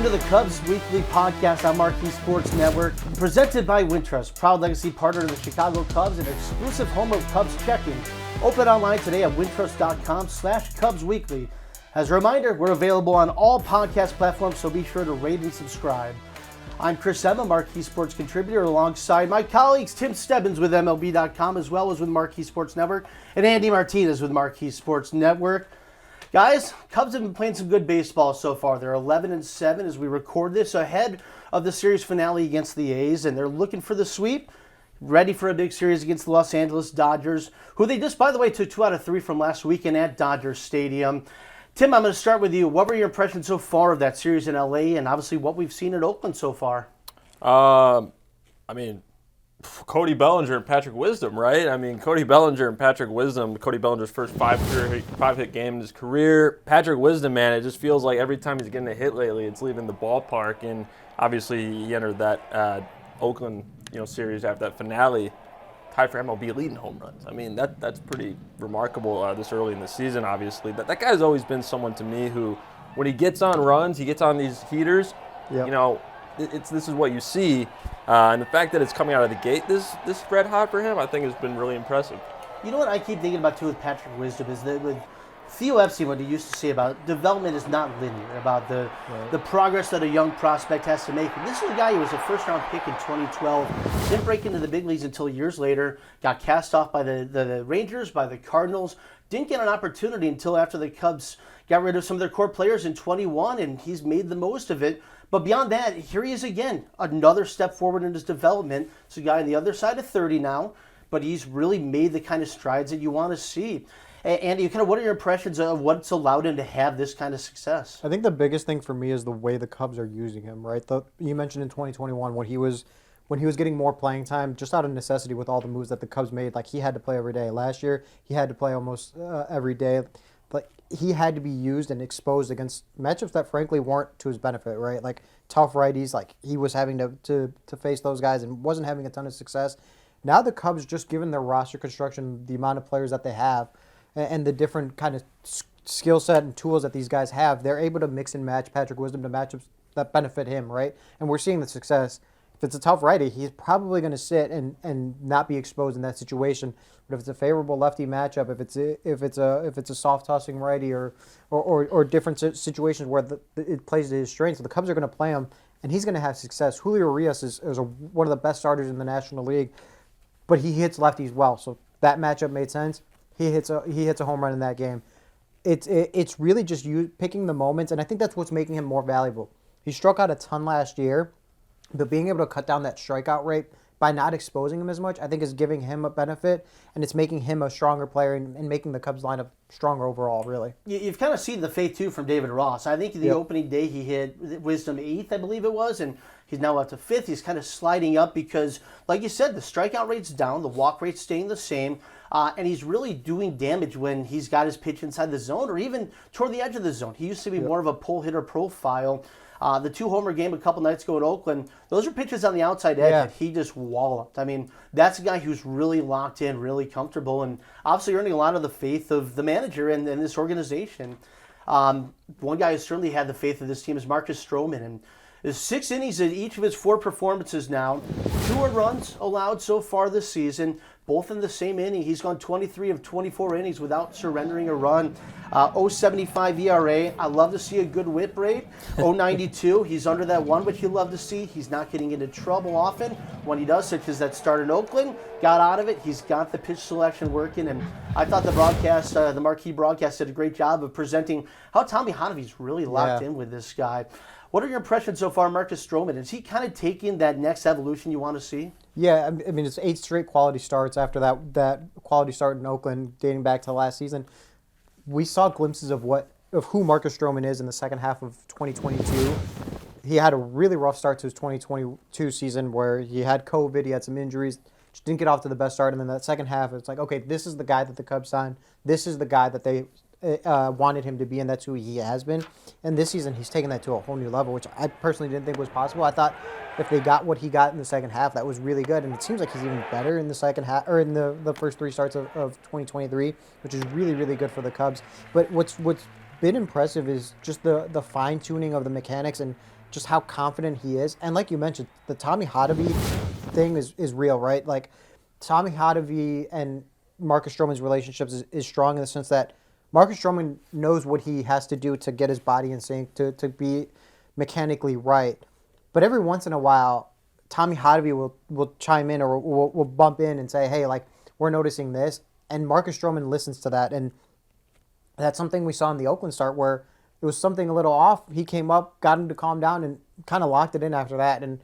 to the Cubs Weekly Podcast on Marquee Sports Network, presented by Wintrust, proud legacy partner of the Chicago Cubs and exclusive home of Cubs checking. Open online today at wintrust.com/Cubs Weekly. As a reminder, we're available on all podcast platforms, so be sure to rate and subscribe. I'm Chris Emma, Marquee Sports contributor, alongside my colleagues Tim Stebbins with MLB.com, as well as with Marquee Sports Network, and Andy Martinez with Marquee Sports Network. Guys, Cubs have been playing some good baseball so far. They're 11-7 as we record this ahead of the series finale against the A's, and they're looking for the sweep, ready for a big series against the Los Angeles Dodgers, who they just, by the way, took 2 out of 3 from last weekend at Dodger Stadium. Tim, I'm going to start with you. What were your impressions so far of that series in LA, and obviously what we've seen in Oakland so far? Cody Bellinger and Patrick Wisdom, right? Cody Bellinger's first 5-hit game in his career. Patrick Wisdom, man, it just feels like every time he's getting a hit lately, it's leaving the ballpark. And obviously, he entered that Oakland, series after that finale, tied for MLB leading home runs. That's pretty remarkable this early in the season. Obviously, that guy's always been someone to me who, when he gets on runs, he gets on these heaters. Yep. This is what you see, and the fact that it's coming out of the gate this red hot for him, I think has been really impressive. You know what I keep thinking about too with Patrick Wisdom is that with Theo Epstein, what he used to say about development is not linear, about the progress that a young prospect has to make. And this is a guy who was a first-round pick in 2012, didn't break into the big leagues until years later, got cast off by the Rangers, by the Cardinals, didn't get an opportunity until after the Cubs got rid of some of their core players in 21, and he's made the most of it. But beyond that, here he is again, another step forward in his development. It's a guy on the other side of 30 now, but he's really made the kind of strides that you want to see. Andy, what are your impressions of what's allowed him to have this kind of success? I think the biggest thing for me is the way the Cubs are using him, right? You mentioned in 2021 when he was getting more playing time, just out of necessity with all the moves that the Cubs made, like he had to play every day. Last year, he had to play almost every day. But he had to be used and exposed against matchups that frankly weren't to his benefit, right? Like tough righties, like he was having to face those guys and wasn't having a ton of success. Now the Cubs, just given their roster construction, the amount of players that they have, and the different kind of skill set and tools that these guys have, they're able to mix and match Patrick Wisdom to matchups that benefit him, right? And we're seeing the success. If it's a tough righty, he's probably going to sit and not be exposed in that situation. But if it's a favorable lefty matchup, if it's a soft tossing righty or different situations where it plays to his strengths, the Cubs are going to play him, and he's going to have success. Julio Urias is one of the best starters in the National League, but he hits lefties well, so that matchup made sense. He hits a home run in that game. It's really just you picking the moments, and I think that's what's making him more valuable. He struck out a ton last year. But being able to cut down that strikeout rate by not exposing him as much, I think is giving him a benefit, and it's making him a stronger player and making the Cubs lineup stronger overall, really. You've kind of seen the faith, too, from David Ross. I think the opening day he hit Wisdom 8th, I believe it was, and he's now up to 5th. He's kind of sliding up because, like you said, the strikeout rate's down, the walk rate's staying the same, and he's really doing damage when he's got his pitch inside the zone or even toward the edge of the zone. He used to be more of a pull hitter profile. The 2-homer game a couple nights ago at Oakland, those are pitches on the outside edge that he just walloped. That's a guy who's really locked in, really comfortable, and obviously earning a lot of the faith of the manager and this organization. One guy who certainly had the faith of this team is Marcus Stroman, and there's 6 innings in each of his 4 performances now. 2 runs allowed so far this season, both in the same inning. He's gone 23 of 24 innings without surrendering a run. 0.75 ERA. I love to see a good whip rate. 0.92. He's under that 1, which you love to see. He's not getting into trouble often. When he does, such as that start in Oakland, got out of it. He's got the pitch selection working, and I thought the Marquee broadcast did a great job of presenting how Tommy Honavy's really locked in with this guy. What are your impressions so far, Marcus Stroman? Is he kind of taking that next evolution you want to see? Yeah, it's 8 straight quality starts after that quality start in Oakland dating back to last season. We saw glimpses of who Marcus Stroman is in the second half of 2022. He had a really rough start to his 2022 season where he had COVID, he had some injuries, just didn't get off to the best start. And then that second half, it's like, okay, this is the guy that the Cubs signed. This is the guy that they wanted him to be, and that's who he has been. And this season, he's taken that to a whole new level, which I personally didn't think was possible. I thought if they got what he got in the second half, that was really good. And it seems like he's even better in the second half, or in the first 3 starts of 2023, which is really, really good for the Cubs. But what's been impressive is just the fine tuning of the mechanics and just how confident he is. And like you mentioned, the Tommy Hotovy thing is real, right? Like Tommy Hotovy and Marcus Stroman's relationships is strong in the sense that Marcus Stroman knows what he has to do to get his body in sync, to be mechanically right. But every once in a while, Tommy Hotovy will chime in or will bump in and say, hey, like, we're noticing this. And Marcus Stroman listens to that. And that's something we saw in the Oakland start where it was something a little off. He came up, got him to calm down, and kind of locked it in after that and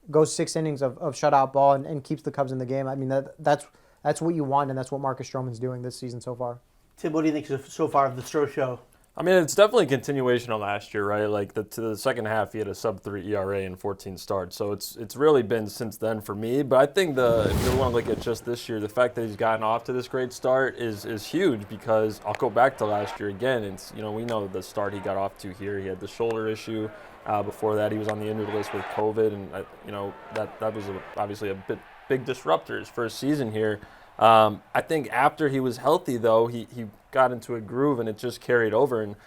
goes 6 innings of shutout ball and keeps the Cubs in the game. I mean, that's what you want, and that's what Marcus Stroman's doing this season so far. Tim, what do you think so far of the Stro Show? I mean, it's definitely a continuation of last year, right? Like to the second half, he had a sub-3 ERA and 14 starts. So it's really been since then for me. But I think if you want to look at just this year, the fact that he's gotten off to this great start is huge because I'll go back to last year again. It's we know the start he got off to here. He had the shoulder issue. Before that, he was on the injured list with COVID, and that was obviously a big disruptor his first season here. I think after he was healthy, though, he got into a groove and it just carried over. And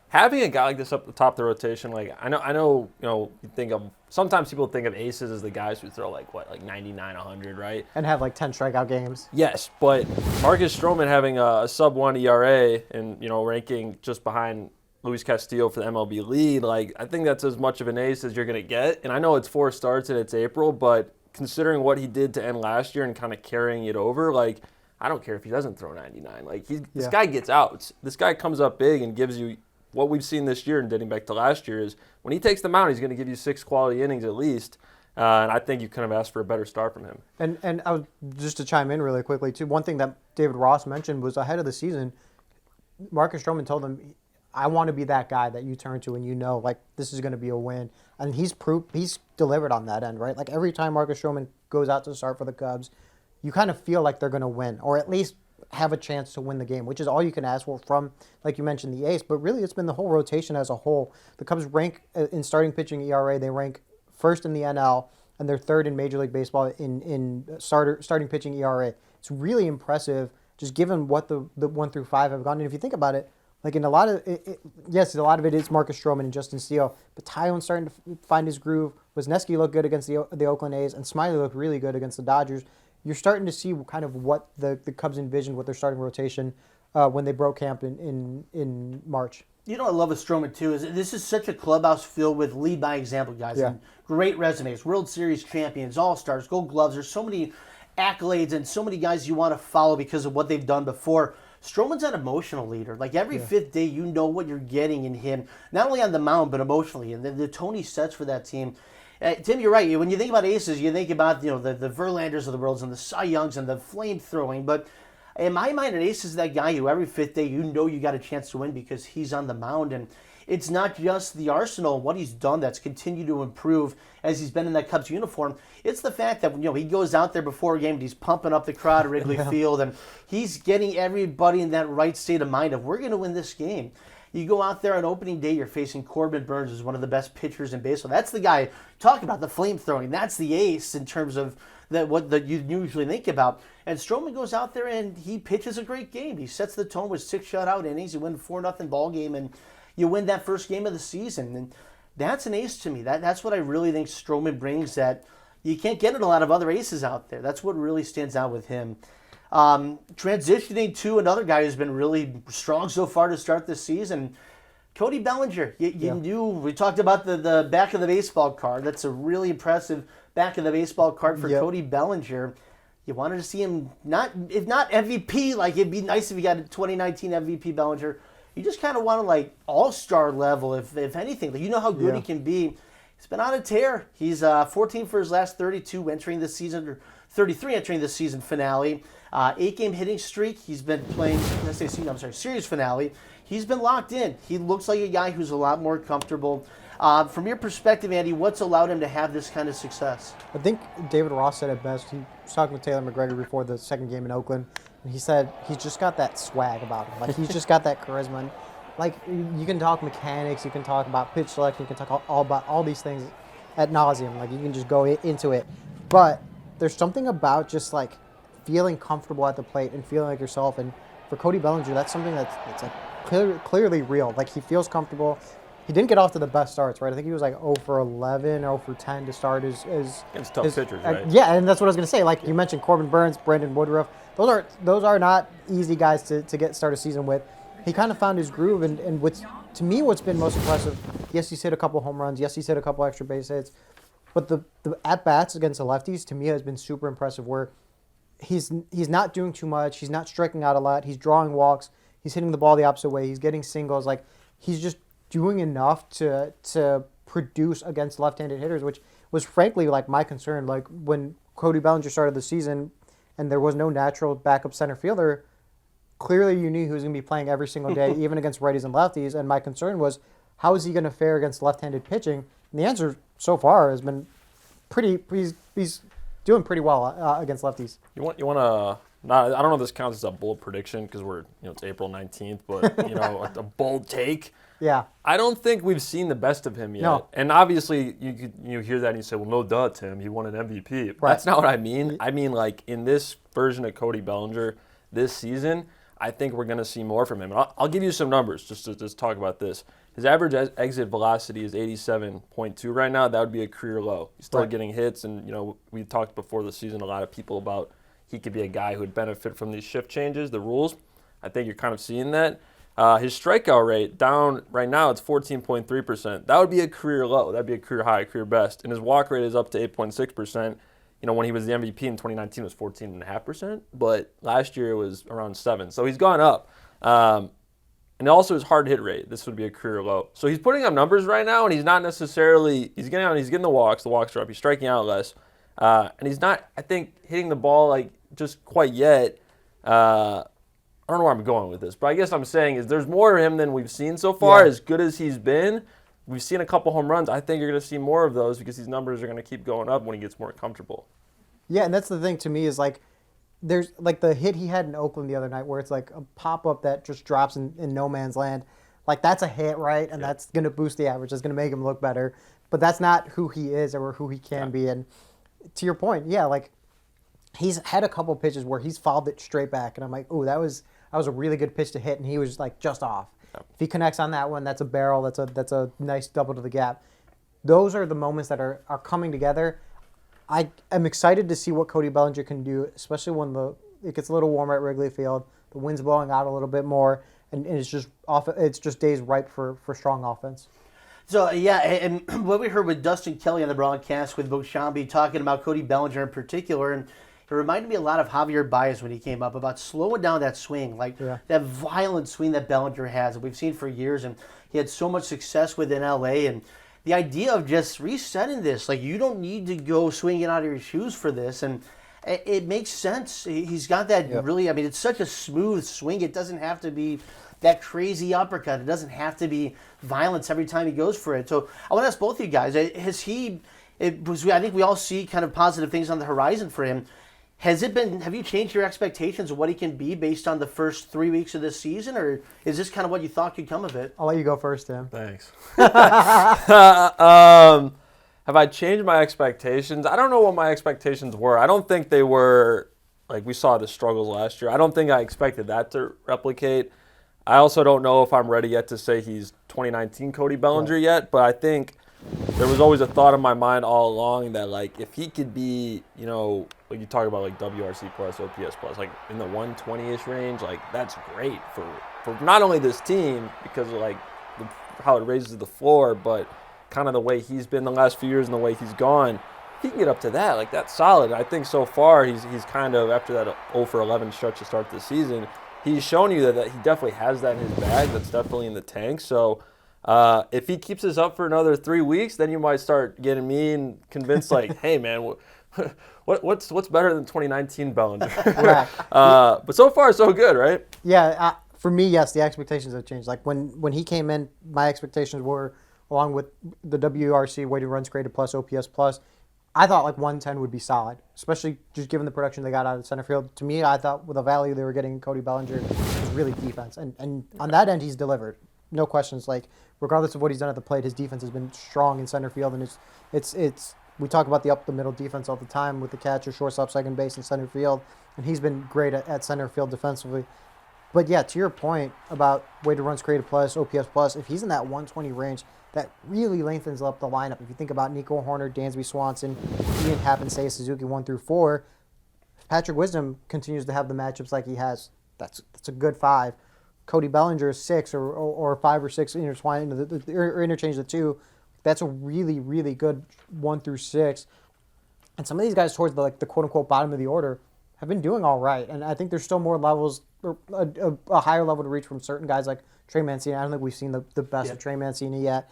having a guy like this up the top of the rotation, like I know, you think of sometimes people think of aces as the guys who throw like 99, 100, right? And have like 10 strikeout games. Yes, but Marcus Stroman having a sub-1 ERA and ranking just behind Luis Castillo for the MLB lead, like I think that's as much of an ace as you're gonna get. And I know it's 4 starts and it's April, but considering what he did to end last year and kind of carrying it over, like, I don't care if he doesn't throw 99. Like, this guy gets outs. This guy comes up big and gives you what we've seen this year and dating back to last year is when he takes the mound, he's going to give you 6 quality innings at least. And I think you kind of asked for a better start from him. And I was, just to chime in really quickly, too, one thing that David Ross mentioned was ahead of the season, Marcus Stroman told him, I want to be that guy that you turn to and like, this is going to be a win. And he's delivered on that end, right? Like, every time Marcus Stroman goes out to start for the Cubs, you kind of feel like they're going to win, or at least have a chance to win the game, which is all you can ask for from, like you mentioned, the ace. But really, it's been the whole rotation as a whole. The Cubs rank in starting pitching ERA, they rank first in the NL, and they're third in Major League Baseball in starting pitching ERA. It's really impressive, just given what the 1 through 5 have gone. And if you think about it, like in a lot of yes, a lot of it is Marcus Stroman and Justin Steele, but Tyone's starting to find his groove. Wisniewski looked good against the Oakland A's, and Smiley looked really good against the Dodgers. You're starting to see kind of what the Cubs envisioned with their starting rotation when they broke camp in March. You know what I love with Stroman, too, is this is such a clubhouse filled with lead by example guys. Yeah. And great resumes, World Series champions, All-Stars, Gold Gloves. There's so many accolades and so many guys you want to follow because of what they've done before. Stroman's an emotional leader. Like, every fifth day, you know what you're getting in him, not only on the mound, but emotionally. And the tone he sets for that team. Tim, you're right. When you think about aces, you think about the Verlanders of the world and the Cy Youngs and the flame throwing. But in my mind, an ace is that guy who every fifth day you know you got a chance to win because he's on the mound. And it's not just the arsenal and what he's done that's continued to improve as he's been in that Cubs uniform. It's the fact that he goes out there before a game and he's pumping up the crowd at Wrigley Field and he's getting everybody in that right state of mind of we're going to win this game. You go out there on opening day, you're facing Corbin Burns, who's one of the best pitchers in baseball. That's the guy talking about the flame throwing. That's the ace in terms of what you usually think about. And Stroman goes out there and he pitches a great game. He sets the tone with 6 shutout innings. You win a 4-0 ball game and you win that first game of the season. And that's an ace to me. That's what I really think Stroman brings that you can't get in a lot of other aces out there. That's what really stands out with him. Transitioning to another guy who's been really strong so far to start this season, Cody Bellinger. You knew, we talked about the back of the baseball card. That's a really impressive back of the baseball card for Cody Bellinger. You wanted to see him, if not MVP, like it'd be nice if he got a 2019 MVP Bellinger. You just kind of want to like all-star level, if anything. Like, you know how good he can be. He's been on a tear. He's 14 for his last 32 entering the season, or 33 entering the season finale. 8-game hitting streak. He's been playing, series finale. He's been locked in. He looks like a guy who's a lot more comfortable. From your perspective, Andy, what's allowed him to have this kind of success? I think David Ross said it best. He was talking with Taylor McGregor before the second game in Oakland, and he said he's just got that swag about him. Like, he's just got that charisma. And, like, you can talk mechanics, you can talk about pitch selection, you can talk all about all these things ad nauseum. Like, you can just go into it. But there's something about just, like, feeling comfortable at the plate and feeling like yourself. And for Cody Bellinger, that's something that's like clearly real. Like, he feels comfortable. he didn't get off to the best starts, right? I think he was like 0 for 11, 0 for 10 to start his Against tough pitchers, right? Yeah, and that's what I was gonna say. Like you mentioned, Corbin Burns, Brandon Woodruff. Those are not easy guys to get start a season with. He kind of found his groove, and to me, what's been most impressive. Yes, he's hit a couple home runs. Yes, he's hit a couple extra base hits. But the at bats against the lefties to me has been super impressive. Where he's not doing too much. He's not striking out a lot. He's drawing walks. He's hitting the ball the opposite way. He's getting singles. Like he's just doing enough to produce against left-handed hitters, which was frankly like my concern. Like when Cody Bellinger started the season, and there was no natural backup center fielder. Clearly, you knew he was going to be playing every single day, even against righties and lefties. And my concern was, how is he going to fare against left-handed pitching? And the answer so far has been pretty. He's doing pretty well against lefties. You want to. I don't know if this counts as a bold prediction because it's April 19th, but a bold take. Yeah. I don't think we've seen the best of him yet. No. And obviously, you hear that and you say, well, no duh, Tim. He won an MVP. Right. That's not what I mean. I mean, like, in this version of Cody Bellinger this season, I think we're going to see more from him. And I'll give you some numbers just to talk about this. His average exit velocity is 87.2 right now. That would be a career low. He's still getting hits. And, we talked before the season a lot of people about he could be a guy who would benefit from these shift changes, the rules. I think you're kind of seeing that. His strikeout rate down right now, it's 14.3%. That would be a career low. That'd be a career high, career best. And his walk rate is up to 8.6%. When he was the MVP in 2019, it was 14.5%. But last year it was around 7%. So he's gone up. And also his hard hit rate. This would be a career low. So he's putting up numbers right now, and he's not necessarily he's getting the walks. The walks are up. He's striking out less, and he's not, I think, hitting the ball like just quite yet. I don't know where I'm going with this, but I guess I'm saying is there's more of him than we've seen so far. Yeah. As good as he's been, we've seen a couple home runs. I think you're going to see more of those because these numbers are going to keep going up when he gets more comfortable. Yeah, and that's the thing to me is like there's like the hit he had in Oakland the other night where it's like a pop-up that just drops in no man's land. Like that's a hit, right? And that's going to boost the average. That's going to make him look better. But that's not who he is or who he can be. And to your point, like he's had a couple pitches where he's fouled it straight back. And I'm like, oh, that was a really good pitch to hit. And he was like just off. Yep. If he connects on that one, that's a barrel. That's a nice double to the gap. Those are the moments that are coming together. I am excited to see what Cody Bellinger can do, especially when it gets a little warmer at Wrigley Field, the wind's blowing out a little bit more, and it's just days ripe for strong offense. So, and what we heard with Dustin Kelly on the broadcast with Beauchamp talking about Cody Bellinger in particular, and it reminded me a lot of Javier Baez when he came up, about slowing down that swing, that violent swing that Bellinger has that we've seen for years, and he had so much success within L.A., and the idea of just resetting this, like you don't need to go swinging out of your shoes for this, and it makes sense. He's got that really, it's such a smooth swing. It doesn't have to be that crazy uppercut. It doesn't have to be violence every time he goes for it. So I want to ask both of you guys, I think we all see kind of positive things on the horizon for him. Have you changed your expectations of what he can be based on the first 3 weeks of this season, or is this kind of what you thought could come of it? I'll let you go first, Tim. Thanks. Have I changed my expectations? I don't know what my expectations were. I don't think they were, like we saw the struggles last year. I don't think I expected that to replicate. I also don't know if I'm ready yet to say he's 2019 Cody Bellinger yet, but I think there was always a thought in my mind all along that, like, if he could be, like you talk about, like, WRC plus, OPS plus, like, in the 120-ish range, like, that's great for not only this team because of, like, how it raises the floor, but kind of the way he's been the last few years and the way he's gone. If he can get up to that, like, that's solid. I think so far he's kind of, after that 0 for 11 stretch to start the season, he's shown you that he definitely has that in his bag. That's definitely in the tank. So, if he keeps this up for another 3 weeks, then you might start getting me and convinced, like, hey, man, what's better than 2019 Bellinger? Right. But so far, so good, right? Yeah, for me, yes, the expectations have changed. Like, when he came in, my expectations were, along with the WRC, weighted runs created plus, OPS plus, I thought, like, 110 would be solid, especially just given the production they got out of center field. To me, I thought with the value they were getting in Cody Bellinger, it was really defense. And on that end, he's delivered. No questions. Like, regardless of what he's done at the plate, his defense has been strong in center field, and it's we talk about the up the middle defense all the time with the catcher, shortstop, second base, and center field, and he's been great at center field defensively. But yeah, to your point about weighted runs created plus, OPS plus, if he's in that 120 range, that really lengthens up the lineup. If you think about Nico Horner, Dansby Swanson, Ian Happ, and Seiya Suzuki 1 through 4, if Patrick Wisdom continues to have the matchups like he has, that's a good 5. Cody Bellinger is 6 or 5 or 6 intertwined into or interchange the 2. That's a really, really good 1 through 6. And some of these guys towards the quote unquote bottom of the order have been doing all right. And I think there's still more levels, or a higher level to reach from certain guys like Trey Mancini. I don't think we've seen the best of Trey Mancini yet.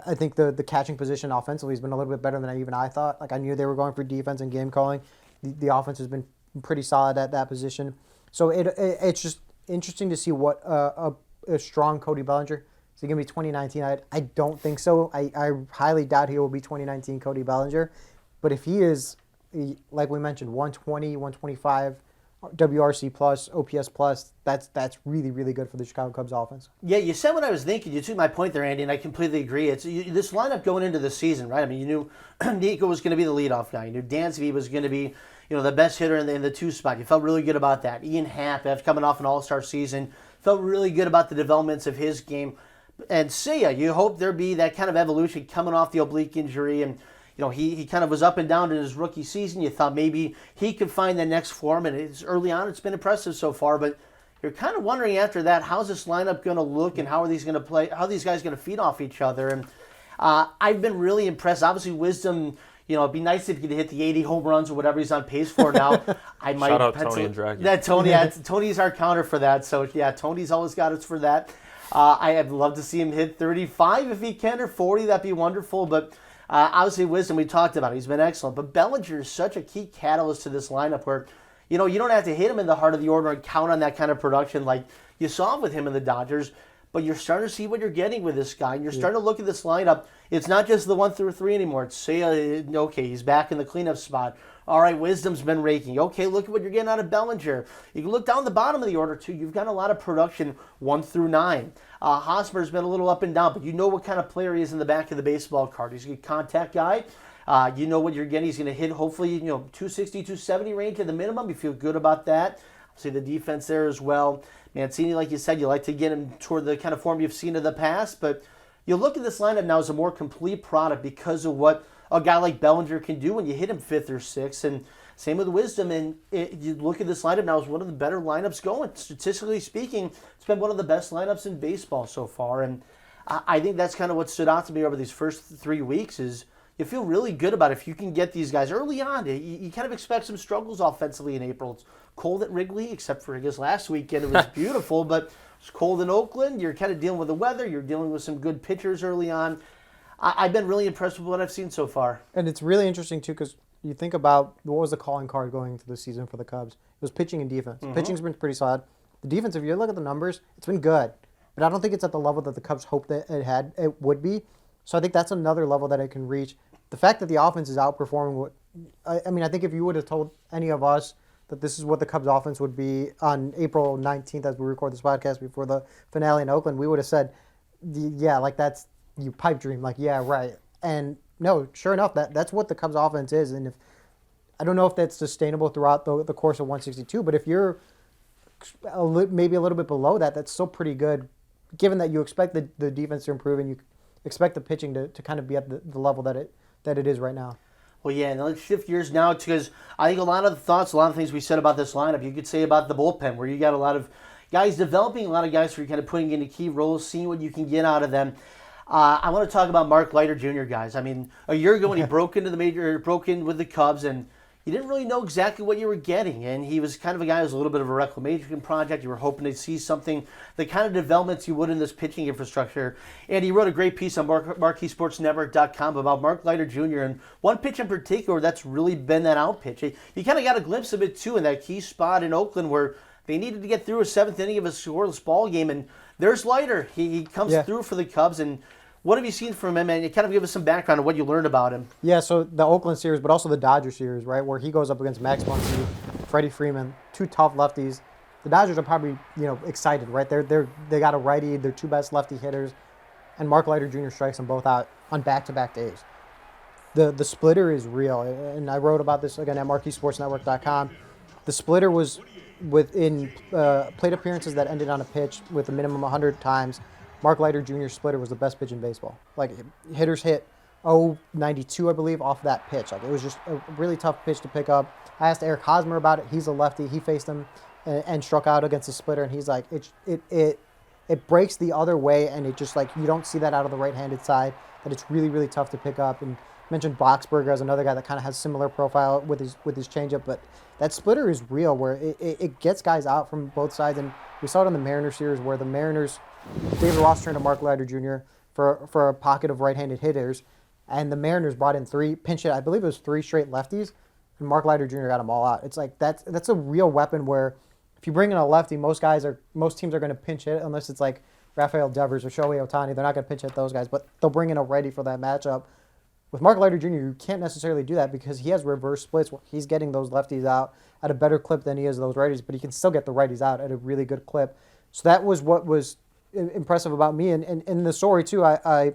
I think the catching position offensively has been a little bit better than even I thought. Like, I knew they were going for defense and game calling. The offense has been pretty solid at that position. So it's just interesting to see what a strong Cody Bellinger. Is he going to be 2019? I don't think so. I highly doubt he will be 2019 Cody Bellinger. But if he is, like we mentioned, 120, 125, WRC plus, OPS plus, that's really, really good for the Chicago Cubs offense. Yeah, you said what I was thinking. You took my point there, Andy, and I completely agree. It's this lineup going into the season, right? I mean, you knew Nico was going to be the leadoff guy. You knew Dansby was going to be, the best hitter in the 2 spot. You felt really good about that. Ian Happ, after coming off an All-Star season, felt really good about the developments of his game. And Seiya, you hope there be that kind of evolution coming off the oblique injury, and he kind of was up and down in his rookie season. You thought maybe he could find the next form, and early on it's been impressive so far. But you're kind of wondering after that, how's this lineup going to look, and how are these going to play? How are these guys going to feed off each other? And I've been really impressed. Obviously, Wisdom. It'd be nice if he could hit the 80 home runs or whatever he's on pace for now. I might shout out Tony and Draghi. That Tony, Tony's our counter for that. So yeah, Tony's always got us for that. I'd love to see him hit 35 if he can, or 40. That'd be wonderful. But obviously, Wisdom, we talked about. He's been excellent. But Bellinger is such a key catalyst to this lineup where, you don't have to hit him in the heart of the order and count on that kind of production like you saw with him in the Dodgers. But you're starting to see what you're getting with this guy. And you're starting to look at this lineup. It's not just the 1 through 3 anymore. It's Seiya, okay, he's back in the cleanup spot. All right, Wisdom's been raking. Okay, look at what you're getting out of Bellinger. You can look down the bottom of the order, too. You've got a lot of production 1 through 9. Hosmer's been a little up and down, but you know what kind of player he is in the back of the baseball card. He's a contact guy. You know what you're getting. He's going to hit, hopefully, 260, 270 range at the minimum. You feel good about that. See the defense there as well. Mancini, like you said, you like to get him toward the kind of form you've seen in the past, but you look at this lineup now as a more complete product because of what a guy like Bellinger can do when you hit him 5th or 6th, and same with Wisdom. And you look at this lineup now as one of the better lineups going. Statistically speaking, it's been one of the best lineups in baseball so far, and I think that's kind of what stood out to me over these first 3 weeks is you feel really good about if you can get these guys early on. You kind of expect some struggles offensively in April. It's cold at Wrigley, except for, I guess, last weekend it was beautiful, but it's cold in Oakland. You're kind of dealing with the weather. You're dealing with some good pitchers early on. I've been really impressed with what I've seen so far. And it's really interesting, too, because you think about what was the calling card going into the season for the Cubs. It was pitching and defense. Mm-hmm. Pitching's been pretty solid. The defense, if you look at the numbers, it's been good. But I don't think it's at the level that the Cubs hoped that it would be. So I think that's another level that it can reach. The fact that the offense is outperforming what I think if you would have told any of us that this is what the Cubs offense would be on April 19th as we record this podcast before the finale in Oakland, we would have said, yeah, like that's you pipe dream, like yeah, right. And no, sure enough, that's what the Cubs offense is. And if I don't know if that's sustainable throughout the course of 162, but if you're maybe a little bit below that, that's still pretty good, given that you expect the defense to improve and you expect the pitching to kind of be at the level that it is right now. Well, yeah, and let's shift gears now because I think a lot of the thoughts, a lot of things we said about this lineup, you could say about the bullpen, where you got a lot of guys developing, a lot of guys who are kind of putting into key roles, seeing what you can get out of them. I want to talk about Mark Leiter Jr., guys. I mean, a year ago when he broke in with the Cubs, and you didn't really know exactly what you were getting. And he was kind of a guy who was a little bit of a reclamation project. You were hoping to see something, the kind of developments you would in this pitching infrastructure. And he wrote a great piece on MarqueeSportsNetwork.com about Mark Leiter Jr. and one pitch in particular that's really been that out pitch. You kind of got a glimpse of it, too, in that key spot in Oakland where they needed to get through a 7th inning of a scoreless ball game. And there's Leiter. He comes through for the Cubs. And what have you seen from him? And you kind of give us some background on what you learned about him. Yeah, so the Oakland series, but also the Dodgers series, right, where he goes up against Max Muncy, Freddie Freeman, two tough lefties. The Dodgers are probably, excited, right? They got a righty, their two best lefty hitters, and Mark Leiter Jr. strikes them both out on back-to-back days. The splitter is real, and I wrote about this again at MarqueeSportsNetwork.com. The splitter was within plate appearances that ended on a pitch with a minimum 100 times, Mark Leiter Jr.'s splitter was the best pitch in baseball. Like, hitters hit 0.92, I believe, off that pitch. Like, it was just a really tough pitch to pick up. I asked Eric Hosmer about it. He's a lefty. He faced him and struck out against the splitter, and he's like, it breaks the other way, and it just, like, you don't see that out of the right-handed side, that it's really, really tough to pick up. And mentioned Boxberger as another guy that kind of has similar profile with his changeup, but that splitter is real, where it gets guys out from both sides. And we saw it in the Mariners series, where the Mariners, David Ross turned to Mark Leiter Jr. for a pocket of right-handed hitters, and the Mariners brought in pinch hit, I believe it was 3 straight lefties, and Mark Leiter Jr. got them all out. It's like that's a real weapon where if you bring in a lefty, most teams are going to pinch hit unless it's like Rafael Devers or Shohei Ohtani. They're not going to pinch hit those guys, but they'll bring in a righty for that matchup. With Mark Leiter Jr., you can't necessarily do that because he has reverse splits where he's getting those lefties out at a better clip than he is those righties, but he can still get the righties out at a really good clip. So that was what was impressive about me. And in the story, too, I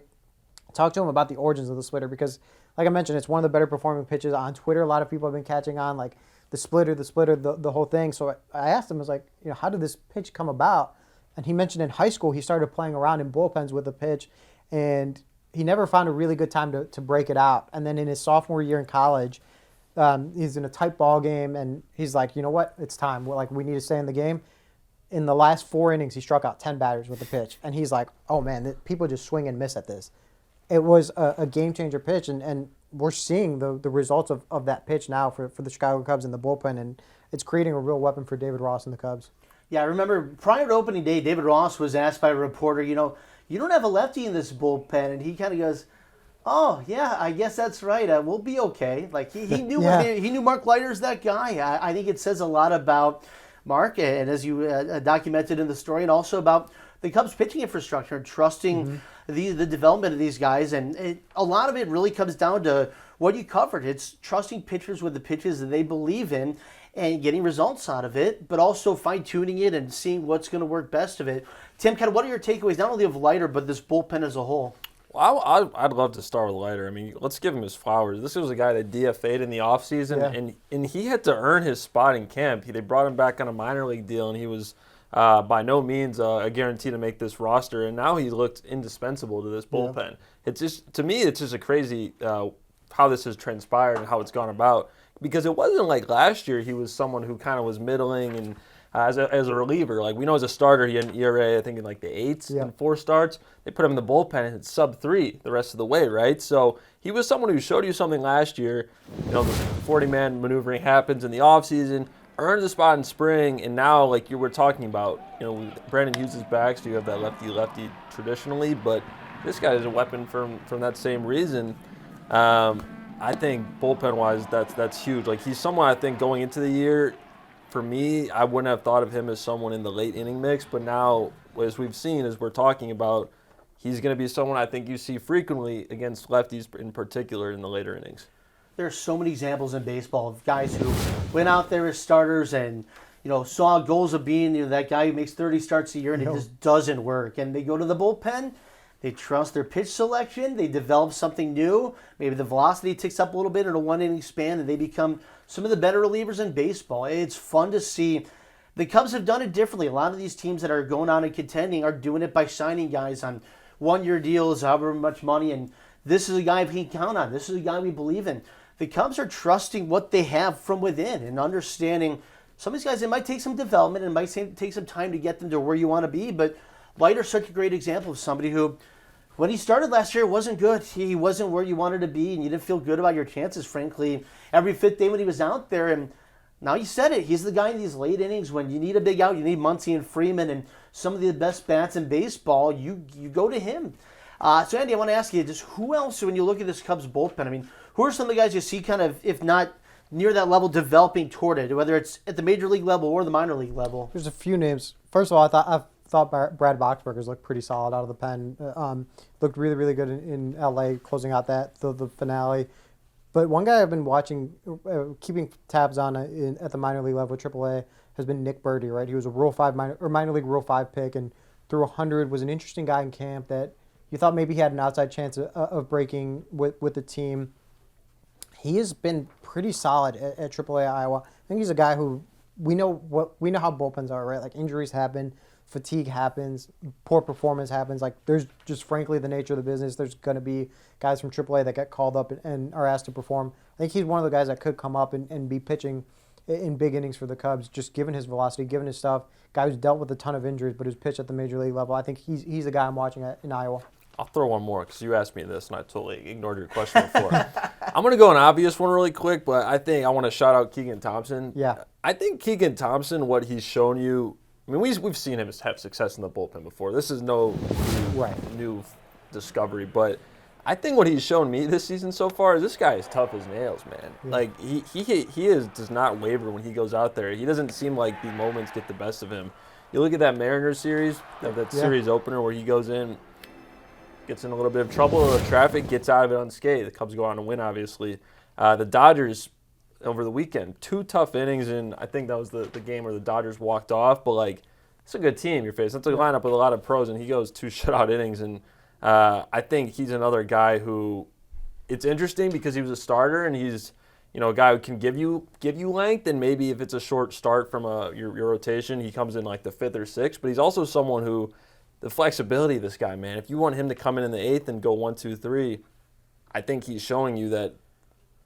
talked to him about the origins of the splitter because, like I mentioned, it's one of the better performing pitches on Twitter. A lot of people have been catching on, like, the splitter, the whole thing. So I asked him, I was like, how did this pitch come about? And he mentioned in high school he started playing around in bullpens with the pitch, and he never found a really good time to break it out. And then in his sophomore year in college, he's in a tight ball game, and he's like, you know what? It's time. We need to stay in the game. In the last 4 innings, he struck out 10 batters with the pitch. And he's like, oh, man, people just swing and miss at this. It was a game-changer pitch, and we're seeing the results of that pitch now for the Chicago Cubs in the bullpen, and it's creating a real weapon for David Ross and the Cubs. Yeah, I remember prior to opening day, David Ross was asked by a reporter, you don't have a lefty in this bullpen, and he kind of goes, oh, yeah, I guess that's right. We'll be okay. Like, he knew he knew Mark Leiter's that guy. I think it says a lot about Mark, and as you documented in the story, and also about the Cubs pitching infrastructure and trusting the development of these guys. And a lot of it really comes down to what you covered. It's trusting pitchers with the pitches that they believe in and getting results out of it, but also fine-tuning it and seeing what's going to work best of it. Tim, kind of what are your takeaways, not only of Leiter, but this bullpen as a whole? Well, I'd love to start with Leiter. I mean, let's give him his flowers. This was a guy that DFA'd in the offseason, and he had to earn his spot in camp. They brought him back on a minor league deal, and he was by no means a guarantee to make this roster, and now he looked indispensable to this bullpen. It's just, to me, it's just a crazy how this has transpired and how it's gone about, because it wasn't like last year he was someone who kind of was middling and as a reliever. Like, we know as a starter he had an ERA, I think, in like the 8s in 4 starts. They put him in the bullpen and it's sub-3 the rest of the way, right? So he was someone who showed you something last year. The 40-man maneuvering happens in the offseason, earned the spot in spring, and now, like you were talking about, Brandon Hughes is back, so you have that lefty-lefty traditionally, but this guy is a weapon from that same reason. I think bullpen-wise, that's huge. Like, he's someone, I think, going into the year, for me, I wouldn't have thought of him as someone in the late inning mix, but now, as we've seen, as we're talking about, he's going to be someone I think you see frequently against lefties in particular in the later innings. There are so many examples in baseball of guys who went out there as starters and saw goals of being that guy who makes 30 starts a year and it just doesn't work. And they go to the bullpen, they trust their pitch selection, they develop something new. Maybe the velocity ticks up a little bit in a 1 inning span, and they become some of the better relievers in baseball. It's fun to see. The Cubs have done it differently. A lot of these teams that are going on and contending are doing it by signing guys on 1-year deals, however much money, and this is a guy we can count on. This is a guy we believe in. The Cubs are trusting what they have from within and understanding some of these guys, it might take some development and it might take some time to get them to where you want to be, but Leiter's such a great example of somebody who, when he started last year, wasn't good. He wasn't where you wanted to be, and you didn't feel good about your chances, frankly, every 5th day when he was out there. And now you said it. He's the guy in these late innings when you need a big out, you need Muncy and Freeman and some of the best bats in baseball, you go to him. So, Andy, I want to ask you, just who else, when you look at this Cubs bullpen, I mean, who are some of the guys you see kind of, if not near that level, developing toward it, whether it's at the major league level or the minor league level? There's a few names. First of all, I thought Brad Boxberger's looked pretty solid out of the pen. Looked really, really good in L.A. closing out the finale. But one guy I've been watching, keeping tabs on at the minor league level, AAA, has been Nick Burdi, right? He was a minor league Rule 5 pick and threw 100, was an interesting guy in camp that you thought maybe he had an outside chance of breaking with the team. He has been pretty solid at AAA Iowa. I think he's a guy who we know how bullpens are, right? Like injuries happen, fatigue happens, poor performance happens. Like there's just frankly the nature of the business. There's going to be guys from AAA that get called up and are asked to perform. I think he's one of the guys that could come up and be pitching in big innings for the Cubs, just given his velocity, given his stuff. Guy who's dealt with a ton of injuries, but who's pitched at the major league level. I think he's the guy I'm watching in Iowa. I'll throw one more because you asked me this and I totally ignored your question before. I'm going to go an obvious one really quick, but I think I want to shout out Keegan Thompson. Yeah. I think Keegan Thompson, what he's shown you, I mean, we've seen him have success in the bullpen before. This is no new discovery, but I think what he's shown me this season so far is this guy is tough as nails, man. Yeah. Like he does not waver when he goes out there. He doesn't seem like the moments get the best of him. You look at that Mariners series, that series opener where he goes in, gets in a little bit of trouble with traffic, gets out of it unscathed. The Cubs go on to win, obviously. The Dodgers over the weekend, 2 tough innings, and I think that was the game where the Dodgers walked off. But, like, it's a good team you're facing. It's a lineup with a lot of pros, and he goes 2 shutout innings. And I think he's another guy who it's interesting because he was a starter, and he's a guy who can give you length, and maybe if it's a short start from your rotation, he comes in like the 5th or 6th. But he's also someone who the flexibility of this guy, man. If you want him to come in the 8th and go 1, 2, 3, I think he's showing you that,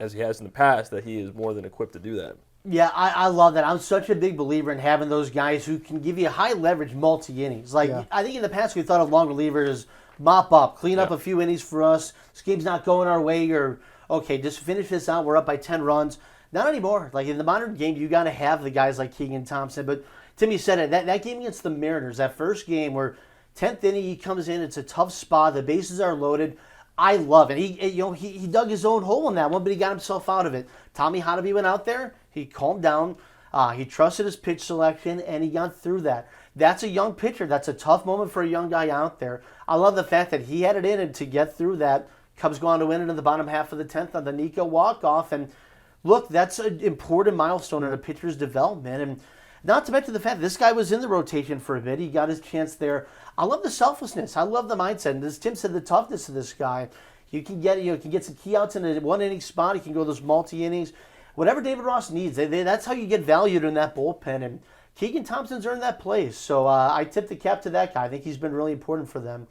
as he has in the past, that he is more than equipped to do that. Yeah, I love that. I'm such a big believer in having those guys who can give you high leverage multi-innings. I think in the past we thought of long relievers, mop up, clean up a few innings for us. This game's not going our way, or okay, just finish this out. We're up by 10 runs. Not anymore. Like in the modern game, you got to have the guys like Keegan Thompson. But Timmy said it. That game against the Mariners, that first game where 10th inning, he comes in. It's a tough spot. The bases are loaded. I love it. He dug his own hole in that one, but he got himself out of it. Tommy Hotovy went out there. He calmed down. He trusted his pitch selection, and he got through that. That's a young pitcher. That's a tough moment for a young guy out there. I love the fact that he had it in and to get through that. Cubs go on to win it in the bottom half of the 10th on the Nico walk-off. And look, that's an important milestone in a pitcher's development. And not to mention the fact that this guy was in the rotation for a bit. He got his chance there. I love the selflessness. I love the mindset. And as Tim said, the toughness of this guy. You can get some key outs in a 1-inning spot. He can go those multi-innings. Whatever David Ross needs, that's how you get valued in that bullpen. And Keegan Thompson's earned that place. So I tip the cap to that guy. I think he's been really important for them.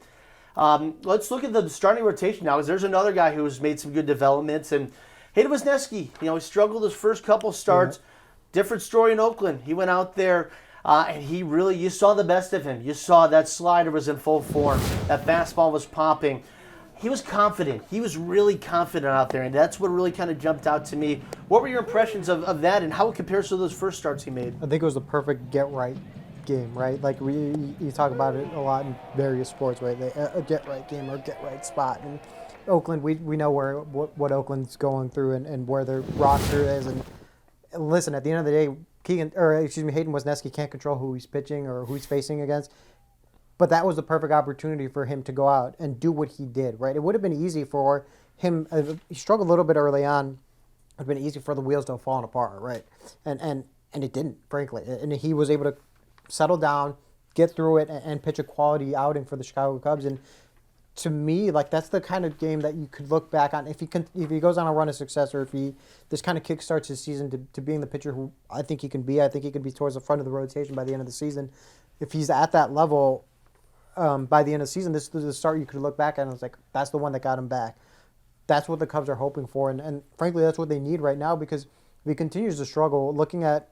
Let's look at the starting rotation now, because there's another guy who has made some good developments. And Hayden Wesneski, he struggled his first couple starts. Mm-hmm. Different story in Oakland. He went out there, and you saw the best of him. You saw that slider was in full form. That fastball was popping. He was confident. He was really confident out there, and that's what really kind of jumped out to me. What were your impressions of that, and how it compares to those first starts he made? I think it was the perfect get-right game, right? Like you talk about it a lot in various sports, right? A get-right game or get-right spot. And Oakland, we know what Oakland's going through and where their roster is. And listen, at the end of the day, Hayden Wesneski can't control who he's pitching or who he's facing against. But that was the perfect opportunity for him to go out and do what he did, right? It would have been easy for him. He struggled a little bit early on. It would have been easy for the wheels to have fallen apart, right? And it didn't, frankly. And he was able to settle down, get through it, and pitch a quality outing for the Chicago Cubs. And to me, like, that's the kind of game that you could look back on if he goes on a run of success, or if this kind of kickstarts his season to being the pitcher who I think he can be. I think he could be towards the front of the rotation by the end of the season. If he's at that level by the end of the season, this is the start you could look back at and it's like, that's the one that got him back. That's what the Cubs are hoping for, and frankly, that's what they need right now, because if he continues to struggle, looking at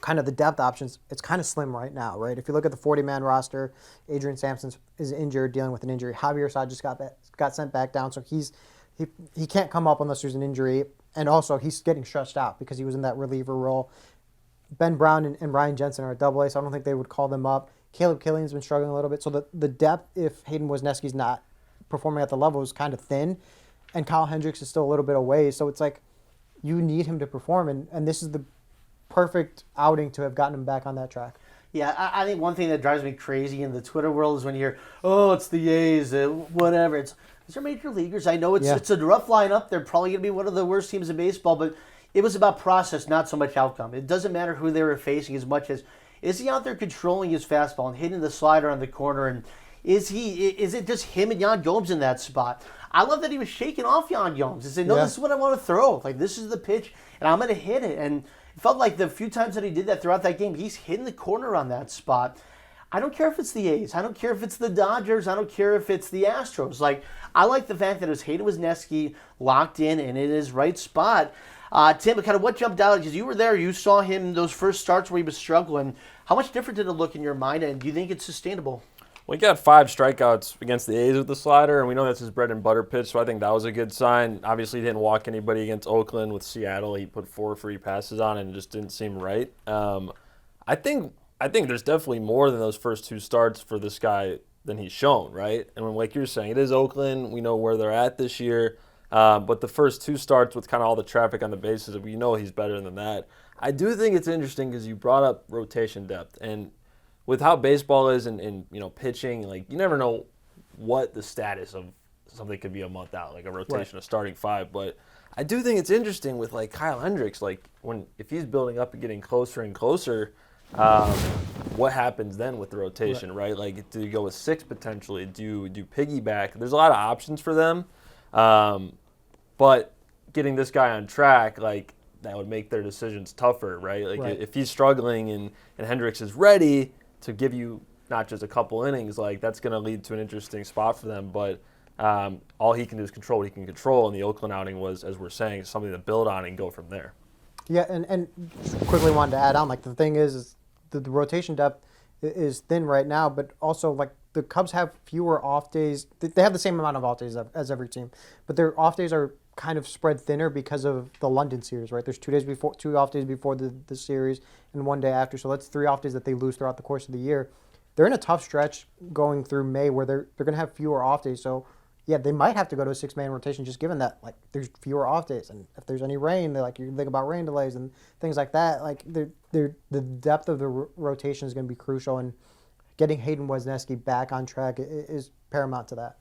kind of the depth options, it's kind of slim right now, right? If you look at the 40-man roster, Adrian Sampson is injured, dealing with an injury. Javier Assad just got sent back down, so he can't come up unless there's an injury, and also he's getting stretched out because he was in that reliever role. Ben Brown and Ryan Jensen are at AA, so I don't think they would call them up. Caleb Killian's been struggling a little bit, so the depth, if Hayden Wesneski's not performing at the level, is kind of thin, and Kyle Hendricks is still a little bit away, so it's like you need him to perform, and this is the perfect outing to have gotten him back on that track. Yeah, I think one thing that drives me crazy in the Twitter world is when you hear, oh, it's the A's, whatever. These are major leaguers. I know it's a rough lineup. They're probably going to be one of the worst teams in baseball, but it was about process, not so much outcome. It doesn't matter who they were facing as much as, is he out there controlling his fastball and hitting the slider on the corner, and is it just him and Yan Gomes in that spot? I love that he was shaking off Yan Gomes and saying, no, this is what I want to throw. Like, this is the pitch, and I'm going to hit it. And It felt like the few times that he did that throughout that game, he's hitting the corner on that spot. I don't care if it's the A's. I don't care if it's the Dodgers. I don't care if it's the Astros. Like, I like the fact that it was Hayden Wesneski locked in and in his right spot. Tim, kind of what jumped out? Because you were there. You saw him those first starts where he was struggling. How much different did it look in your mind, and do you think it's sustainable? Well, he got 5 strikeouts against the A's with the slider, and we know that's his bread and butter pitch, so I think that was a good sign. Obviously, he didn't walk anybody against Oakland. With Seattle, he put 4 free passes on, and it just didn't seem right. I think there's definitely more than those first 2 starts for this guy than he's shown, right? And when, like you're saying, it is Oakland. We know where they're at this year. But the first 2 starts with kind of all the traffic on the bases, we know he's better than that. I do think it's interesting because you brought up rotation depth, and with how baseball is and pitching, like, you never know what the status of something could be a month out, like a rotation of starting 5. But I do think it's interesting with, like, Kyle Hendricks, like, if he's building up and getting closer and closer, what happens then with the rotation, right? Like, do you go with 6 potentially? Do you piggyback? There's a lot of options for them. But getting this guy on track, like, that would make their decisions tougher, right? Like, if he's struggling and Hendricks is ready to give you not just a couple innings, like, that's going to lead to an interesting spot for them. But all he can do is control what he can control, and the Oakland outing was, as we're saying, something to build on and go from there. Yeah, and quickly wanted to add on, like, the thing is the rotation depth is thin right now, but also, like, the Cubs have fewer off days. They have the same amount of off days as every team, but their off days are kind of spread thinner because of the London series, right? There's 2 off days before the series and 1 day after. So that's 3 off days that they lose throughout the course of the year. They're in a tough stretch going through May where they're going to have fewer off days. So yeah, they might have to go to a 6-man rotation just given that, like, there's fewer off days, and if there's any rain, you can think about rain delays and things like that. Like, the depth of the rotation is going to be crucial, and getting Hayden Wesneski back on track is paramount to that.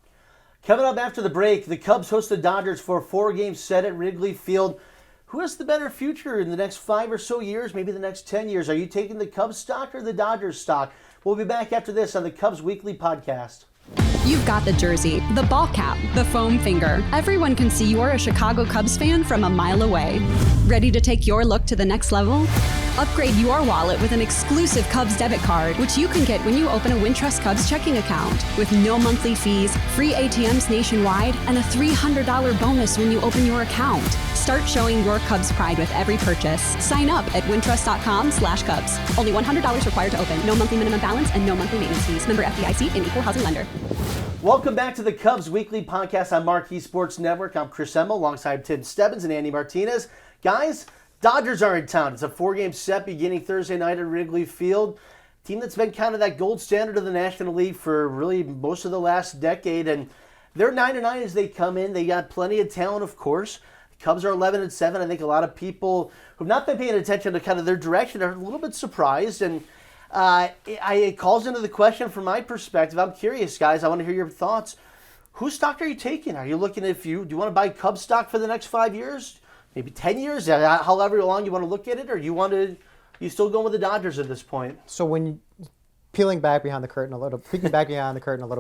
Coming up after the break, the Cubs host the Dodgers for a 4-game set at Wrigley Field. Who has the better future in the next 5 or so years, maybe the next 10 years? Are you taking the Cubs stock or the Dodgers stock? We'll be back after this on the Cubs Weekly Podcast. You've got the jersey, the ball cap, the foam finger. Everyone can see you're a Chicago Cubs fan from a mile away. Ready to take your look to the next level? Upgrade your wallet with an exclusive Cubs debit card, which you can get when you open a Wintrust Cubs checking account. With no monthly fees, free ATMs nationwide, and a $300 bonus when you open your account. Start showing your Cubs pride with every purchase. Sign up at wintrust.com/Cubs. Only $100 required to open. No monthly minimum balance and no monthly maintenance fees. Member FDIC and equal housing lender. Welcome back to the Cubs Weekly Podcast on Marquee Sports Network. I'm Chris Emma alongside Tim Stebbins and Andy Martinez. Guys, Dodgers are in town. It's a 4-game set beginning Thursday night at Wrigley Field. Team that's been kind of that gold standard of the National League for really most of the last decade. And they're 9-9 as they come in. They got plenty of talent, of course. The Cubs are 11-7. I think a lot of people who've not been paying attention to kind of their direction are a little bit surprised. And it calls into the question from my perspective. I'm curious, guys. I want to hear your thoughts. Whose stock are you taking? Are you looking do you want to buy Cubs stock for the next 5 years? Maybe 10 years? However long you want to look at it? Or you still going with the Dodgers at this point? So when peeling back behind the curtain a little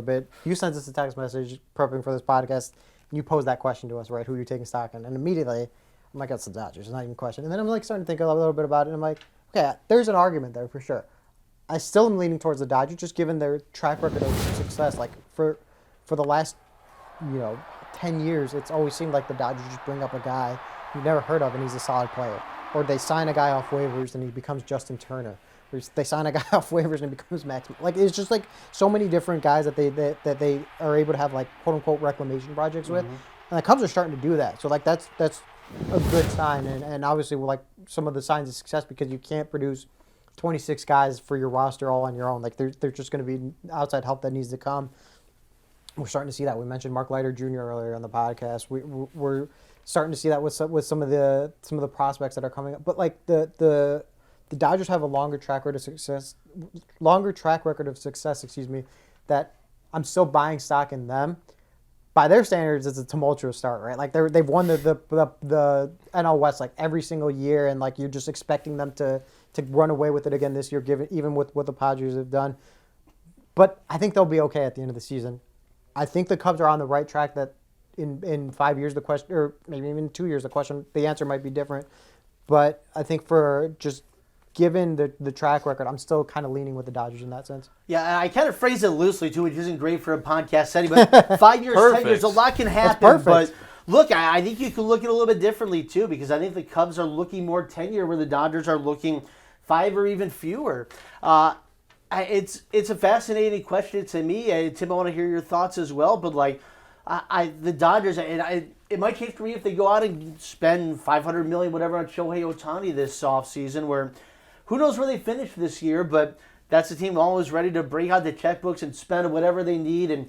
bit, you sent us a text message prepping for this podcast, and you posed that question to us, right? Who you're taking stock in? And immediately, I'm like, that's the Dodgers. It's not even a question. And then I'm like starting to think a little bit about it, and I'm like, okay, there's an argument there for sure. I still am leaning towards the Dodgers, just given their track record of success. Like for the last 10 years, it's always seemed like the Dodgers just bring up a guy you've never heard of and he's a solid player, or they sign a guy off waivers and he becomes Justin Turner, or they sign a guy off waivers and he becomes Max. Like, it's just like so many different guys that they are able to have, like, quote unquote reclamation projects with, and the Cubs are starting to do that. So, like, that's a good sign, and obviously, like, some of the signs of success, because you can't produce 26 guys for your roster all on your own. Like, there's just going to be outside help that needs to come. We're starting to see that. We mentioned Mark Leiter Jr. earlier on the podcast. We're starting to see that with some of the prospects that are coming up. But, like, the Dodgers have a longer track record of success. That I'm still buying stock in them. By their standards, it's a tumultuous start, right? Like, they've won the NL West, like, every single year, and, like, you're just expecting them to run away with it again this year, even with what the Padres have done. But I think they'll be okay at the end of the season. I think the Cubs are on the right track. That in 5 years, the question, or maybe even 2 years, the answer might be different. But I think for just given the track record, I'm still kind of leaning with the Dodgers in that sense. Yeah, I kind of phrase it loosely, too, which isn't great for a podcast setting, but 5 years, 10 years, a lot can happen. That's But perfect. look, I think you can look at it a little bit differently, too, because I think the Cubs are looking more tenure where the Dodgers are looking 5 or even fewer. It's a fascinating question to me. Tim, I want to hear your thoughts as well, but like the Dodgers, it might change for me if they go out and spend $500 million, whatever, on Shohei Ohtani this offseason, where who knows where they finish this year, but that's the team always ready to break out the checkbooks and spend whatever they need.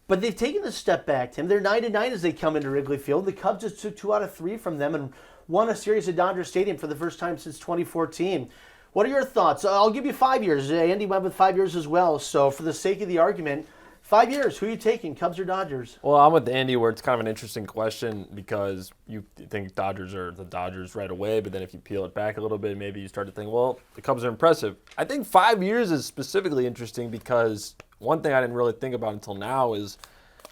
But they've taken a step back, Tim. They're 9-9 as they come into Wrigley Field. The Cubs just took 2 out of 3 from them and won a series at Dodger Stadium for the first time since 2014. What are your thoughts? I'll give you 5 years. Andy went with 5 years as well. So for the sake of the argument, 5 years, who are you taking, Cubs or Dodgers? Well, I'm with Andy where it's kind of an interesting question because you think Dodgers are the Dodgers right away, but then if you peel it back a little bit, maybe you start to think, well, the Cubs are impressive. I think 5 years is specifically interesting because one thing I didn't really think about until now is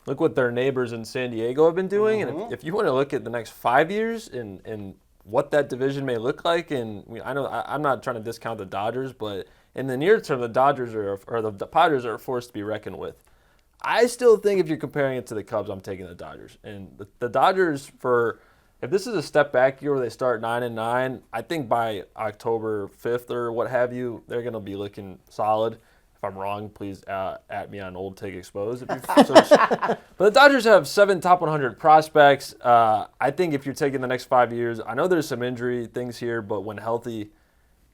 look what their neighbors in San Diego have been doing. Mm-hmm. And if you want to look at the next 5 years and what that division may look like, and I know I'm not trying to discount the Dodgers, but in the near term, the Dodgers or the Padres are a force to be reckoned with. I still think if you're comparing it to the Cubs, I'm taking the Dodgers. And the Dodgers, if this is a step back year where they start 9-9, I think by October 5th or what have you, they're going to be looking solid. If I'm wrong, please at me on Old Take Exposed. If you search. But the Dodgers have 7 top 100 prospects. I think if you're taking the next 5 years, I know there's some injury things here, but when healthy,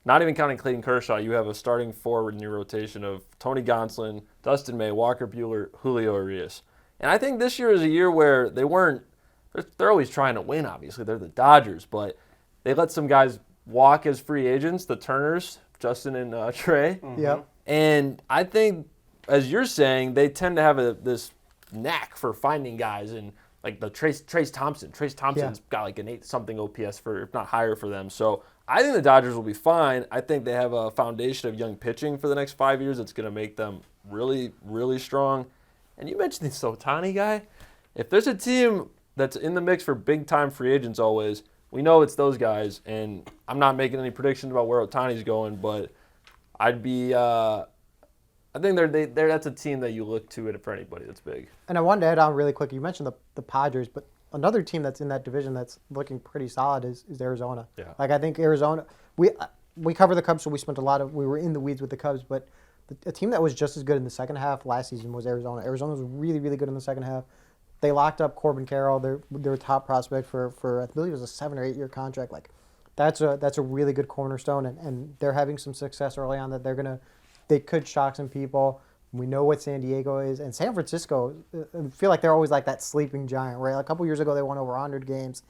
not even counting Clayton Kershaw, you have a starting forward in your rotation of Tony Gonsolin, Dustin May, Walker Buehler, Julio Urias. And I think this year is a year where they're always trying to win, obviously. They're the Dodgers, but they let some guys walk as free agents, the Turners, Justin and Trey. Mm-hmm. Yep. And I think, as you're saying, they tend to have this knack for finding guys, and like the Trace Thompson. Trace Thompson's got like an 8-something OPS if not higher for them. So I think the Dodgers will be fine. I think they have a foundation of young pitching for the next 5 years that's going to make them really, really strong. And you mentioned this Ohtani guy. If there's a team that's in the mix for big-time free agents always, we know it's those guys. And I'm not making any predictions about where Ohtani's going, but I'd be I think that's a team that you look to for anybody that's big. And I wanted to add on really quick. You mentioned the Padres, but another team that's in that division that's looking pretty solid is Arizona. Yeah. Like I think Arizona, we cover the Cubs, so we were in the weeds with the Cubs, but a team that was just as good in the second half last season was Arizona. Arizona was really, really good in the second half. They locked up Corbin Carroll, their top prospect for I believe it was a 7 or 8 year contract. Like that's a really good cornerstone, and they're having some success early on that they could shock some people. We know what San Diego is, and San Francisco. I feel like they're always like that sleeping giant, right? Like a couple years ago, they won over 100 games.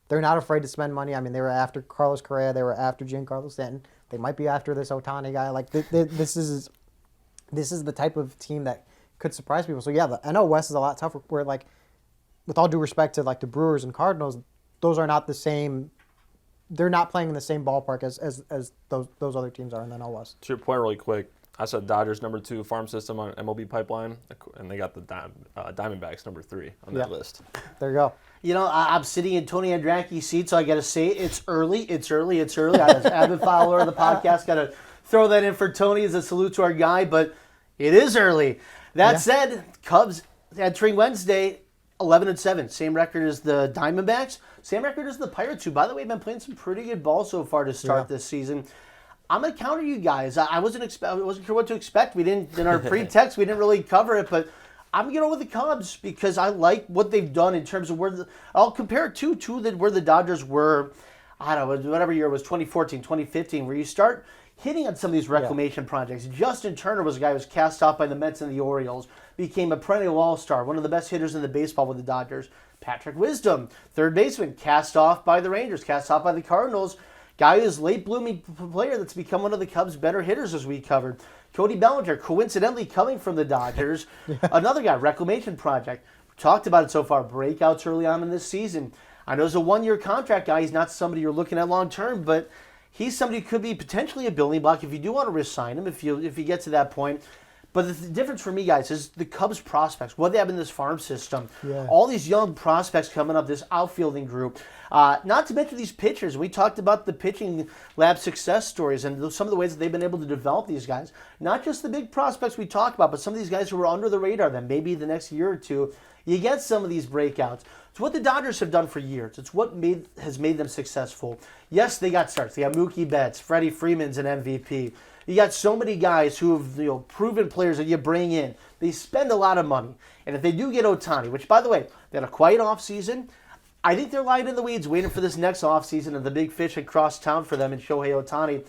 They're not afraid to spend money. I mean, they were after Carlos Correa, they were after Giancarlo Stanton. They might be after this Ohtani guy. Like this is the type of team that could surprise people. So yeah, the NL West is a lot tougher. Where like, with all due respect to like the Brewers and Cardinals, those are not the same. They're not playing in the same ballpark as those other teams are in the NL West. To your point, really quick. I said Dodgers number 2 farm system on MLB Pipeline, and they got the Diamondbacks number 3 on that list. There you go. You know, I'm sitting in Tony Andracki's seat, so I got to say it's early. As an avid follower of the podcast, got to throw that in for Tony as a salute to our guy, but it is early. That said, Cubs entering Wednesday, 11-7, same record as the Diamondbacks, same record as the Pirates, who, by the way, have been playing some pretty good ball so far to start this season. I'm gonna counter you guys. I wasn't sure what to expect. We didn't in our pre-text. We didn't really cover it, but I'm gonna go with the Cubs because I like what they've done in terms of I'll compare it to where the Dodgers were. I don't know, whatever year it was, 2014, 2015, where you start hitting on some of these reclamation projects. Justin Turner was a guy who was cast off by the Mets and the Orioles, became a perennial all-star, one of the best hitters in the baseball with the Dodgers. Patrick Wisdom, third baseman, cast off by the Rangers, cast off by the Cardinals. Guy who's late blooming player that's become one of the Cubs' better hitters as we covered. Cody Bellinger, coincidentally coming from the Dodgers. Another guy, reclamation project. We talked about it so far. Breakouts early on in this season. I know he's a 1-year contract guy. He's not somebody you're looking at long term, but he's somebody who could be potentially a building block if you do want to re-sign him, if you get to that point. But the difference for me, guys, is the Cubs prospects, what they have in this farm system. Yeah. All these young prospects coming up, this outfielding group. Not to mention these pitchers. We talked about the pitching lab success stories and some of the ways that they've been able to develop these guys. Not just the big prospects we talked about, but some of these guys who were under the radar that maybe the next year or two, you get some of these breakouts. It's what the Dodgers have done for years. It's what has made them successful. Yes, they got starts. They got Mookie Betts, Freddie Freeman's an MVP. You got so many guys who have proven players that you bring in. They spend a lot of money. And if they do get Ohtani, which, by the way, they had a quiet offseason, I think they're lying in the weeds waiting for this next offseason and the big fish across town for them in Shohei Ohtani.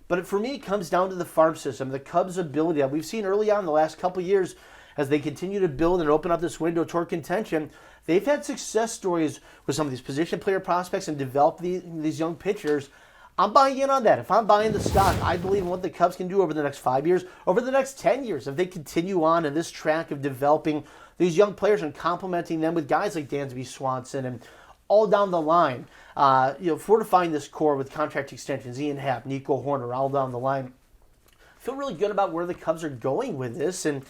But for me, it comes down to the farm system, the Cubs' ability that we've seen early on in the last couple of years as they continue to build and open up this window toward contention. They've had success stories with some of these position player prospects and developed these young pitchers. I'm buying in on that. If I'm buying the stock, I believe in what the Cubs can do over the next 5 years, over the next 10 years, if they continue on in this track of developing these young players and complementing them with guys like Dansby Swanson and all down the line, fortifying this core with contract extensions, Ian Happ, Nico Horner, all down the line. I feel really good about where the Cubs are going with this, and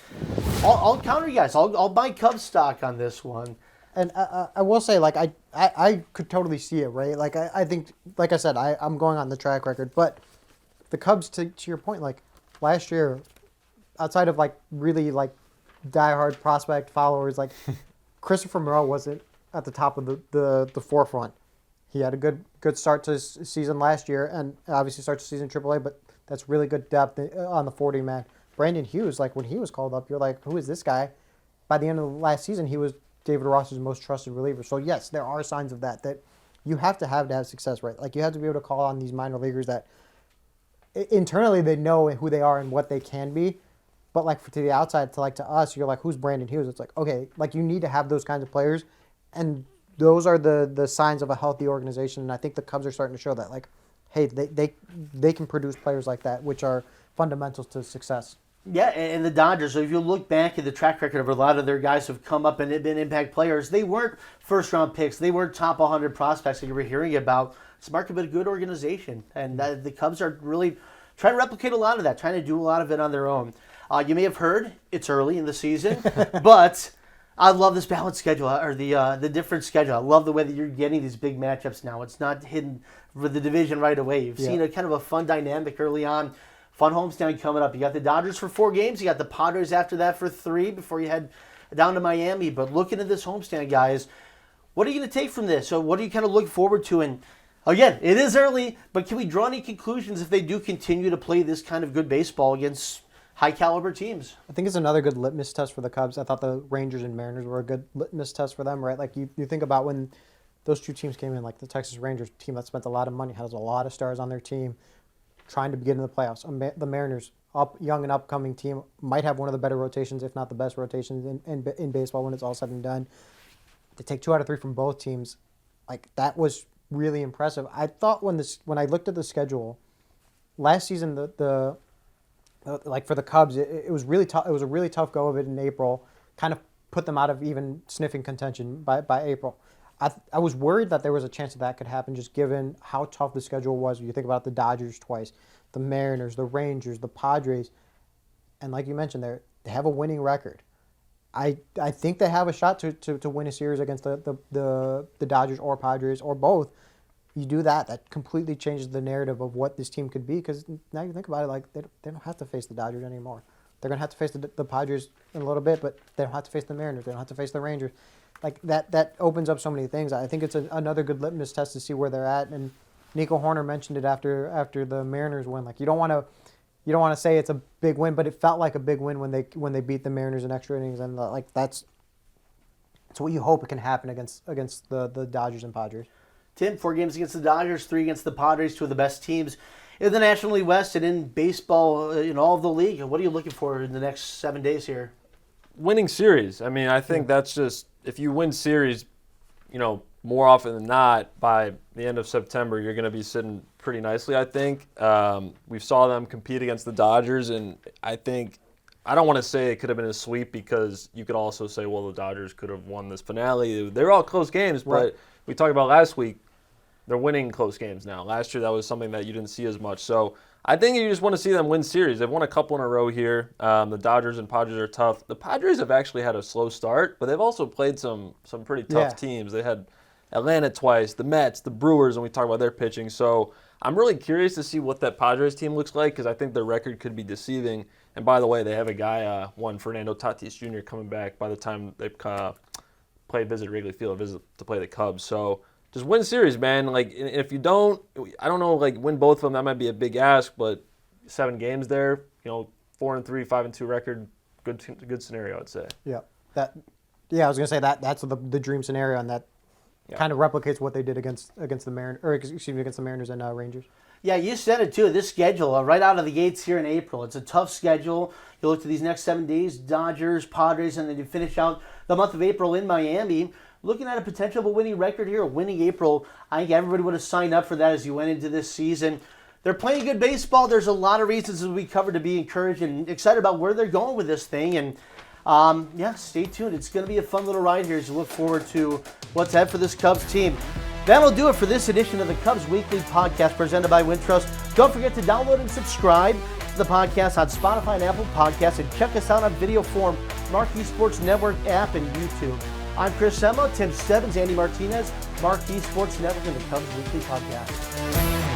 I'll counter you guys. I'll buy Cubs stock on this one. And I will say, like, I could totally see it, right? Like, I think, like I said, I'm going on the track record. But the Cubs, to your point, like, last year, outside of, like, really, like, diehard prospect followers, like, Christopher Morel wasn't at the top of the forefront. He had a good start to his season last year, and obviously starts the season in AAA, but that's really good depth on the 40-man. Brandon Hughes, like, when he was called up, you're like, who is this guy? By the end of the last season, he was David Ross's most trusted reliever. So, yes, there are signs of that you have to have success, right? Like, you have to be able to call on these minor leaguers that internally they know who they are and what they can be. But, like, to the outside, to us, you're like, who's Brandon Hughes? It's like, okay, like, you need to have those kinds of players. And those are the signs of a healthy organization. And I think the Cubs are starting to show that, like, hey, they can produce players like that, which are fundamentals to success. Yeah, and the Dodgers, so if you look back at the track record of a lot of their guys who've come up and been impact players, they weren't first-round picks. They weren't top 100 prospects that you were hearing about. It's a market, but a good organization. And the Cubs are really trying to replicate a lot of that, trying to do a lot of it on their own. You may have heard it's early in the season, but I love this balanced schedule, or the different schedule. I love the way that you're getting these big matchups now. It's not hidden with the division right away. You've seen a kind of a fun dynamic early on. Fun homestand coming up. You got the Dodgers for 4 games. You got the Padres after that for 3 before you head down to Miami. But looking at this homestand, guys, what are you going to take from this? So what are you kind of looking forward to? And again, it is early, but can we draw any conclusions if they do continue to play this kind of good baseball against high-caliber teams? I think it's another good litmus test for the Cubs. I thought the Rangers and Mariners were a good litmus test for them, right? Like, you think about when those two teams came in, like the Texas Rangers team that spent a lot of money, has a lot of stars on their team, trying to get into the playoffs. The Mariners, young and upcoming team, might have one of the better rotations, if not the best rotations in baseball when it's all said and done. To take 2 out of 3 from both teams, like, that was really impressive. I thought when I looked at the schedule last season, like for the Cubs, it was really tough. It was a really tough go of it in April. Kind of put them out of even sniffing contention by April. I was worried that there was a chance that could happen, just given how tough the schedule was. You think about the Dodgers twice, the Mariners, the Rangers, the Padres, and like you mentioned, they have a winning record. I think they have a shot to win a series against the Dodgers or Padres or both. You do that completely changes the narrative of what this team could be, because now you think about it, like, they don't have to face the Dodgers anymore. They're going to have to face the Padres in a little bit, but they don't have to face the Mariners. They don't have to face the Rangers. Like, that opens up so many things. I think it's another good litmus test to see where they're at. And Nico Horner mentioned it after the Mariners win. Like, you don't want to say it's a big win, but it felt like a big win when they beat the Mariners in extra innings, and that's what you hope it can happen against the Dodgers and Padres. Tim, 4 games against the Dodgers, 3 against the Padres, 2 of the best teams in the National League West and in baseball, in all of the league. What are you looking for in the next 7 days here? Winning series. I mean, I think that's just, if you win series, more often than not, by the end of September, you're going to be sitting pretty nicely, I think. We saw them compete against the Dodgers, and I don't want to say it could have been a sweep, because you could also say, well, the Dodgers could have won this finale. They're all close games, but we talked about last week, they're winning close games now. Last year, that was something that you didn't see as much. So I think you just want to see them win series. They've won a couple in a row here. The Dodgers and Padres are tough. The Padres have actually had a slow start, but they've also played some pretty tough teams. They had Atlanta twice, the Mets, the Brewers, and we talk about their pitching. So I'm really curious to see what that Padres team looks like because I think their record could be deceiving. And by the way, they have a guy, one Fernando Tatis Jr. coming back by the time they visit Wrigley Field, to play the Cubs. So just win series, man. Like, if you don't, I don't know, like, win both of them, that might be a big ask, but 7 games there, 4-3, 5-2 record, good scenario, I'd say. Yeah. I was gonna say that's the dream scenario, and that kind of replicates what they did against the Mariners and Rangers. Yeah, you said it too. This schedule, right out of the gates here in April, it's a tough schedule. You look to these next 7 days, Dodgers, Padres, and then you finish out the month of April in Miami. Looking at a potential of a winning record here, a winning April. I think everybody would have signed up for that as you went into this season. They're playing good baseball. There's a lot of reasons, as we covered, to be encouraged and excited about where they're going with this thing. And stay tuned. It's going to be a fun little ride here as you look forward to what's ahead for this Cubs team. That'll do it for this edition of the Cubs Weekly Podcast presented by Wintrust. Don't forget to download and subscribe to the podcast on Spotify and Apple Podcasts, and check us out on video form, Marquee Sports Network app and YouTube. I'm Chris Emma, Tim Stebbins, Andy Martinez, Marquee Sports Network, and the Cubs Weekly Podcast.